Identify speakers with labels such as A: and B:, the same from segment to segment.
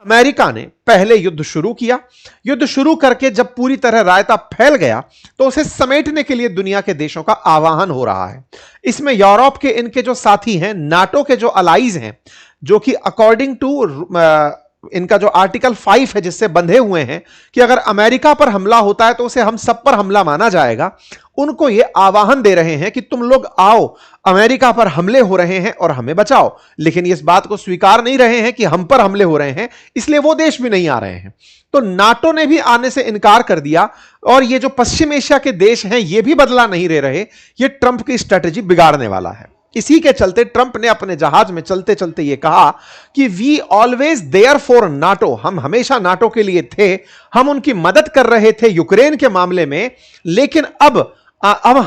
A: America ने पहले युद्ध शुरू किया। युद्ध शुरू करके जब पूरी तरह रायता फैल गया तो उसे समेटने के लिए दुनिया के देशों का आह्वान हो रहा है। इसमें यूरोप के इनके जो साथी हैं, नाटो के जो अलाइज हैं, जो कि अकॉर्डिंग टू इनका जो आर्टिकल 5 है जिससे बंधे हुए हैं कि अगर अमेरिका पर हमला होता है तो उसे हम सब पर हमला माना जाएगा, उनको यह आह्वान दे रहे हैं कि तुम लोग आओ, अमेरिका पर हमले हो रहे हैं और हमें बचाओ। लेकिन इस बात को स्वीकार नहीं रहे हैं कि हम पर हमले हो रहे हैं, इसलिए वो देश भी नहीं आ रहे हैं। तो नाटो ने भी आने से इनकार कर दिया और ये जो पश्चिम एशिया के देश हैं ये भी बदला नहीं ले रहे। ये ट्रंप की स्ट्रेटेजी बिगाड़ने वाला है। इसी के चलते ट्रंप ने अपने जहाज में चलते चलते यह कहा कि we always there for NATO, हम हमेशा नाटो के लिए थे, हम उनकी मदद कर रहे थे यूक्रेन के मामले में, लेकिन अब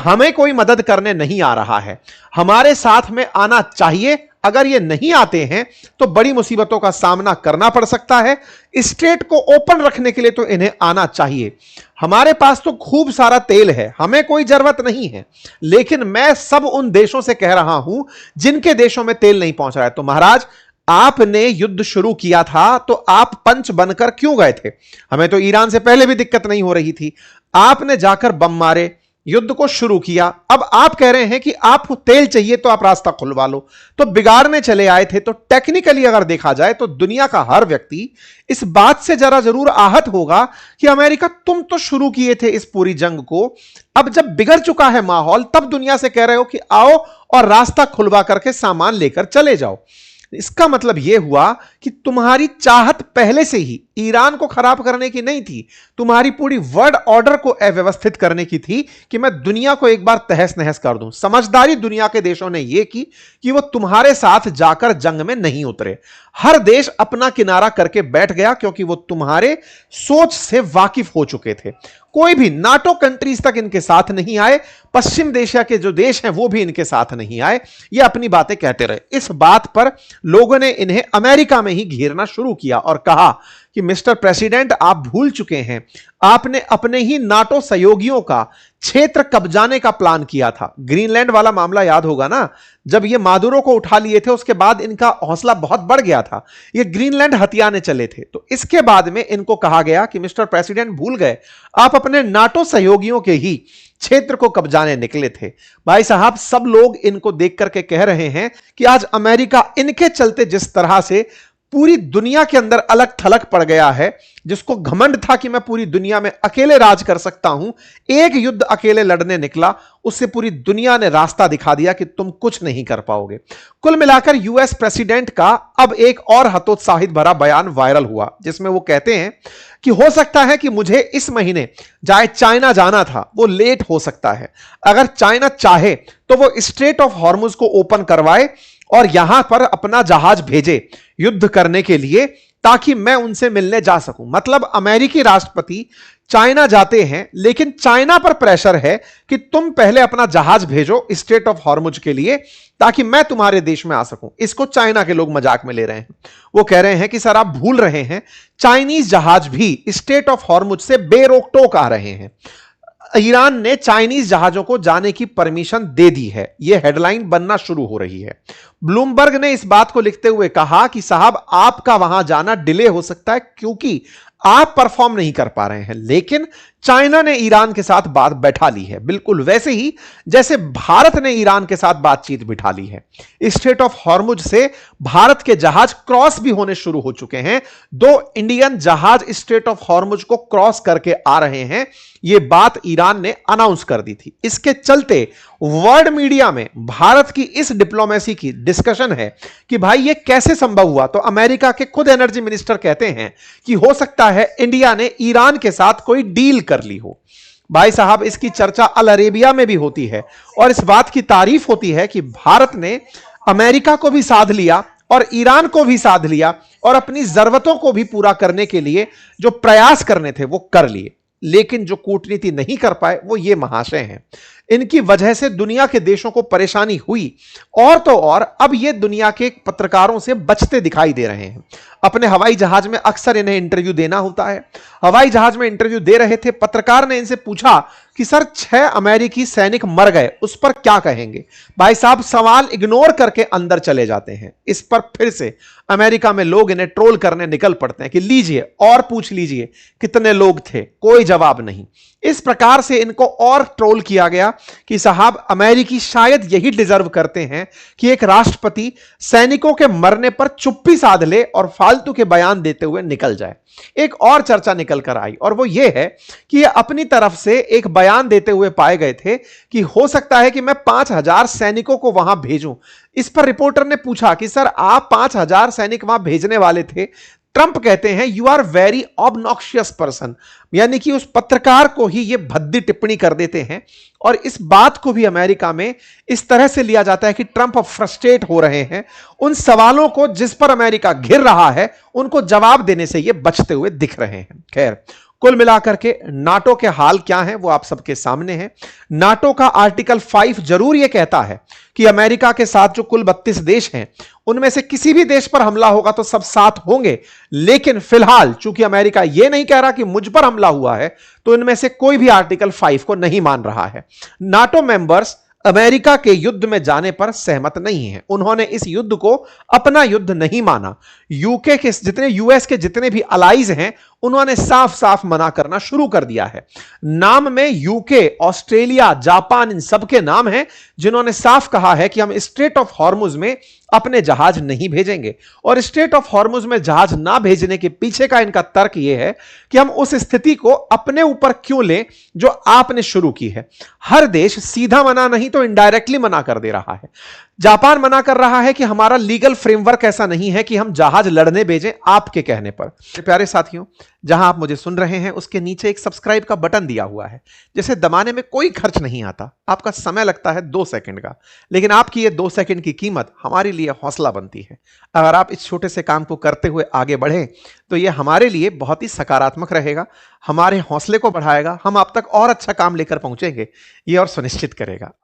A: हमें कोई मदद करने नहीं आ रहा है, हमारे साथ में आना चाहिए। अगर ये नहीं आते हैं तो बड़ी मुसीबतों का सामना करना पड़ सकता है। स्ट्रेट को ओपन रखने के लिए तो इन्हें आना चाहिए। हमारे पास तो खूब सारा तेल है, हमें कोई जरूरत नहीं है, लेकिन मैं सब उन देशों से कह रहा हूं जिनके देशों में तेल नहीं पहुंच रहा है। तो महाराज, आपने युद्ध शुरू किया था तो आप पंच बनकर क्यों गए थे? हमें तो ईरान से पहले भी दिक्कत नहीं हो रही थी। आपने जाकर बम मारे, युद्ध को शुरू किया। अब आप कह रहे हैं कि आपको तेल चाहिए तो आप रास्ता खुलवा लो, तो बिगाड़ने चले आए थे। तो टेक्निकली अगर देखा जाए तो दुनिया का हर व्यक्ति इस बात से जरा जरूर आहत होगा कि अमेरिका, तुम तो शुरू किए थे इस पूरी जंग को, अब जब बिगड़ चुका है माहौल तब दुनिया से कह रहे हो कि आओ और रास्ता खुलवा करके सामान लेकर चले जाओ। इसका मतलब यह हुआ कि तुम्हारी चाहत पहले से ही ईरान को खराब करने की नहीं थी, तुम्हारी पूरी वर्ल्ड ऑर्डर को अव्यवस्थित करने की थी कि मैं दुनिया को एक बार तहस नहस कर दूं। समझदारी दुनिया के देशों ने यह की कि वो तुम्हारे साथ जाकर जंग में नहीं उतरे। हर देश अपना किनारा करके बैठ गया क्योंकि वो तुम्हारे सोच से वाकिफ हो चुके थे। कोई भी नाटो कंट्रीज तक इनके साथ नहीं आए, पश्चिम एशिया के जो देश हैं वो भी इनके साथ नहीं आए, ये अपनी बातें कहते रहे। इस बात पर लोगों ने इन्हें अमेरिका में ही घेरना शुरू किया और कहा कि मिस्टर प्रेसिडेंट, आप भूल चुके हैं, आपने अपने ही नाटो सहयोगियों का क्षेत्र कब्जाने का प्लान किया था। ग्रीनलैंड वाला मामला याद होगा ना, जब ये मादुरो को उठा लिए थे उसके बाद इनका हौसला बहुत बढ़ गया था, ये ग्रीनलैंड हथियाने चले थे। तो इसके बाद में इनको कहा गया कि मिस्टर प्रेसिडेंट, भूल गए, आप अपने नाटो सहयोगियों के ही क्षेत्र को कब्जाने निकले थे। भाई साहब, सब लोग इनको देख करके कह रहे हैं कि आज अमेरिका इनके चलते जिस तरह से पूरी दुनिया के अंदर अलग थलग पड़ गया है, जिसको घमंड था कि मैं पूरी दुनिया में अकेले राज कर सकता हूं, एक युद्ध अकेले लड़ने निकला, उससे पूरी दुनिया ने रास्ता दिखा दिया कि तुम कुछ नहीं कर पाओगे। कुल मिलाकर यूएस प्रेसिडेंट का अब एक और हतोत्साहित भरा बयान वायरल हुआ, जिसमें वो कहते हैं कि हो सकता है कि मुझे इस महीने चाहे चाइना जाना था, वो लेट हो सकता है। अगर चाइना चाहे तो वो स्ट्रेट ऑफ हॉर्मुज को ओपन करवाए और यहां पर अपना जहाज भेजे युद्ध करने के लिए, ताकि मैं उनसे मिलने जा सकूं। मतलब अमेरिकी राष्ट्रपति चाइना जाते हैं, लेकिन चाइना पर प्रेशर है कि तुम पहले अपना जहाज भेजो स्ट्रेट ऑफ हॉर्मुज के लिए, ताकि मैं तुम्हारे देश में आ सकूं। इसको चाइना के लोग मजाक में ले रहे हैं। वो कह रहे हैं कि सर, आप भूल रहे हैं, चाइनीज जहाज भी स्ट्रेट ऑफ हॉर्मुज से बेरोक टोक आ रहे हैं। ईरान ने चाइनीज जहाजों को जाने की परमिशन दे दी है। यह हेडलाइन बनना शुरू हो रही है। ब्लूमबर्ग ने इस बात को लिखते हुए कहा कि साहब, आपका वहां जाना डिले हो सकता है क्योंकि आप परफॉर्म नहीं कर पा रहे हैं। लेकिन चाइना ने ईरान के साथ बात बैठा ली है, बिल्कुल वैसे ही जैसे भारत ने ईरान के साथ बातचीत बिठा ली है। स्ट्रेट ऑफ हॉर्मुज से भारत के जहाज क्रॉस भी होने शुरू हो चुके हैं। 2 इंडियन जहाज स्ट्रेट ऑफ हॉर्मुज को क्रॉस करके आ रहे हैं। यह बात ईरान ने अनाउंस कर दी थी। इसके चलते वर्ल्ड मीडिया में भारत की इस डिप्लोमेसी की डिस्कशन है कि भाई ये कैसे संभव हुआ। तो अमेरिका के खुद एनर्जी मिनिस्टर कहते हैं कि हो सकता है इंडिया ने ईरान के साथ कोई डील कर ली हो। भाई साहब, इसकी चर्चा अल अरेबिया में भी होती है और इस बात की तारीफ होती है कि भारत ने अमेरिका को भी साध लिया और ईरान को भी साध लिया और अपनी जरूरतों को भी पूरा करने के लिए जो प्रयास करने थे वो कर लिए। लेकिन जो कूटनीति नहीं कर पाए वो ये महाशय हैं। इनकी वजह से दुनिया के देशों को परेशानी हुई, और तो और अब ये दुनिया के पत्रकारों से बचते दिखाई दे रहे हैं। अपने हवाई जहाज में अक्सर इन्हें इंटरव्यू देना होता है। हवाई जहाज में इंटरव्यू दे रहे थे, पत्रकार ने इनसे पूछा कि सर 6 अमेरिकी सैनिक मर गए, उस पर क्या कहेंगे? भाई साहब सवाल इग्नोर करके अंदर चले जाते हैं। इस पर फिर से अमेरिका में लोग इन्हें ट्रोल करने निकल पड़ते हैं कि लीजिए और पूछ लीजिए कितने लोग थे, कोई जवाब नहीं। इस प्रकार से इनको और ट्रोल किया गया कि साहब अमेरिकी शायद यही डिजर्व करते हैं कि एक राष्ट्रपति सैनिकों के मरने पर चुप्पी साध ले और फालतू के बयान देते हुए निकल जाए। एक और चर्चा निकल कर आई और वो ये है कि ये अपनी तरफ से एक बयान देते हुए पाए गए थे कि हो सकता है कि मैं 5000 सैनिकों को वहां भेजूं। इस पर रिपोर्टर ने पूछा कि सर आप 5000 सैनिक वहां भेजने वाले थे। ट्रंप कहते हैं you are very obnoxious person, यानी कि उस पत्रकार को ही ये भद्दी टिप्पणी कर देते हैं। और इस बात को भी अमेरिका में इस तरह से लिया जाता है कि ट्रंप फ्रस्ट्रेट हो रहे हैं। उन सवालों को जिस पर अमेरिका घिर रहा है उनको जवाब देने से ये बचते हुए दिख रहे हैं। खैर, कुल मिलाकर के नाटो के हाल क्या है वो आप सबके सामने है। नाटो का आर्टिकल 5 जरूर यह कहता है कि अमेरिका के साथ जो कुल 32 देश हैं उनमें से किसी भी देश पर हमला होगा तो सब साथ होंगे, लेकिन फिलहाल चूंकि अमेरिका यह नहीं कह रहा कि मुझ पर हमला हुआ है तो इनमें से कोई भी आर्टिकल 5 को नहीं मान रहा है। नाटो मेंबर्स अमेरिका के युद्ध में जाने पर सहमत नहीं है। उन्होंने इस युद्ध को अपना युद्ध नहीं माना। यूके के जितने यूएस के जितने भी अलाइज हैं उन्होंने साफ साफ मना करना शुरू कर दिया है। नाम में यूके, ऑस्ट्रेलिया, जापान इन सबके नाम हैं जिन्होंने साफ कहा है कि हम स्ट्रेट ऑफ हॉर्मुज में अपने जहाज नहीं भेजेंगे। और स्ट्रेट ऑफ हॉर्मुज में जहाज ना भेजने के पीछे का इनका तर्क यह है कि हम उस स्थिति को अपने ऊपर क्यों लें जो आपने शुरू की है। हर देश सीधा मना नहीं तो इनडायरेक्टली मना कर दे रहा है। जापान मना कर रहा है कि हमारा लीगल फ्रेमवर्क ऐसा नहीं है कि हम जहाज लड़ने भेजें आपके कहने पर। प्यारे साथियों, जहां आप मुझे सुन रहे हैं उसके नीचे एक सब्सक्राइब का बटन दिया हुआ है जिसे दबाने में कोई खर्च नहीं आता। आपका समय लगता है 2 सेकंड का, लेकिन आपकी ये 2 सेकंड की कीमत हमारे लिए हौसला बनती है। अगर आप इस छोटे से काम को करते हुए आगे बढ़ें तो ये हमारे लिए बहुत ही सकारात्मक रहेगा, हमारे हौसले को बढ़ाएगा, हम आप तक और अच्छा काम लेकर पहुंचेंगे ये और सुनिश्चित करेगा।